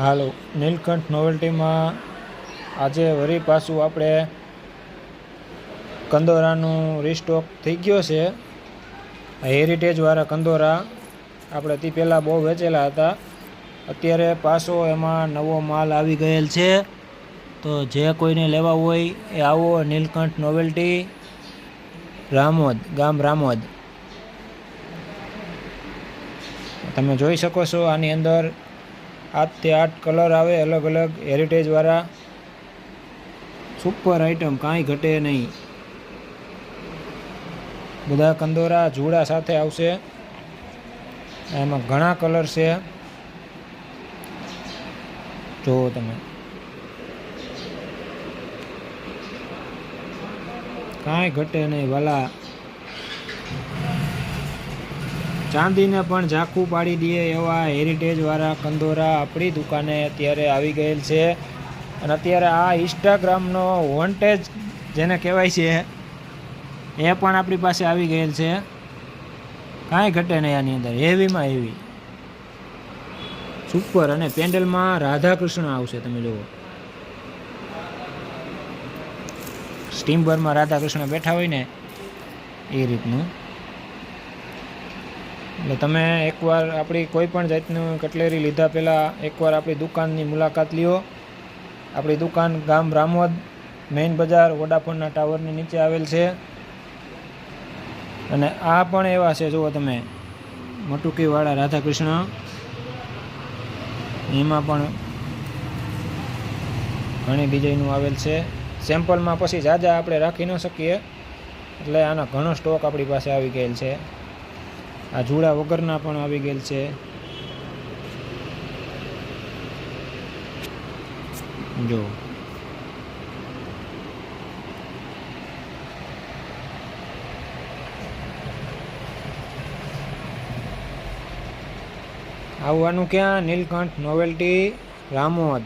હાલો, નીલકંઠ નોવેલ્ટીમાં આજે વળી પાછું આપણે કંદોરાનું રીસ્ટોક થઈ ગયો છે. હેરિટેજવાળા કંદોરા આપણે તે પહેલાં બહુ વેચેલા હતા. અત્યારે પાછો એમાં નવો માલ આવી ગયેલ છે. તો જે કોઈને લેવા હોય એ આવો નીલકંઠ નોવેલ્ટી, રામોદ, ગામ રામોદ. તમે જોઈ શકો છો આની અંદર 8 થી 8 કલર આવે અલગ અલગ હેરિટેજવાળા. સુપર આઈટમ, કાંઈ ઘટે નહીં. બધા કંદોરા જુડા સાથે આવશે. એમાં ઘણા કલર છે, જુઓ તમે. કાંઈ ઘટે નહીં વાલા. ચાંદીને પણ ઝાંખું પાડી દે એવા હેરિટેજવાળા કંદોરા આપણી દુકાને અત્યારે આવી ગયેલ છે. અને અત્યારે આ ઇન્સ્ટાગ્રામનો વોન્ટેજ જેને કહેવાય છે એ પણ આપણી પાસે આવી ગયેલ છે. કાંઈ ઘટે નહીં આની અંદર, હેવીમાં હેવી સુપર. અને પેન્ડલમાં રાધાકૃષ્ણ આવશે, તમે જુઓ. સ્ટીમ્બરમાં રાધાકૃષ્ણ બેઠા હોય ને એ રીતનું. એટલે તમે એકવાર આપણી કોઈ પણ જાતનું કટલેરી લીધા પહેલાં એકવાર આપણી દુકાનની મુલાકાત લ્યો. આપણી દુકાન ગામ રામોદ, મેઇન બજાર, વોડાફોનના ટાવરની નીચે આવેલ છે. અને આ પણ એવા છે, જુઓ તમે, મટુકીવાળા રાધાકૃષ્ણ. એમાં પણ ઘણી ડિઝાઇનો આવેલ છે. સેમ્પલમાં પછી જાજા આપણે રાખી ન શકીએ, એટલે આનો ઘણો સ્ટોક આપણી પાસે આવી ગયેલ છે. આ જુડા વગરના પણ આવી ગયેલ છે, જો. આવવાનું ક્યાં? નીલકંઠ નોવેલ્ટી, રામોદ.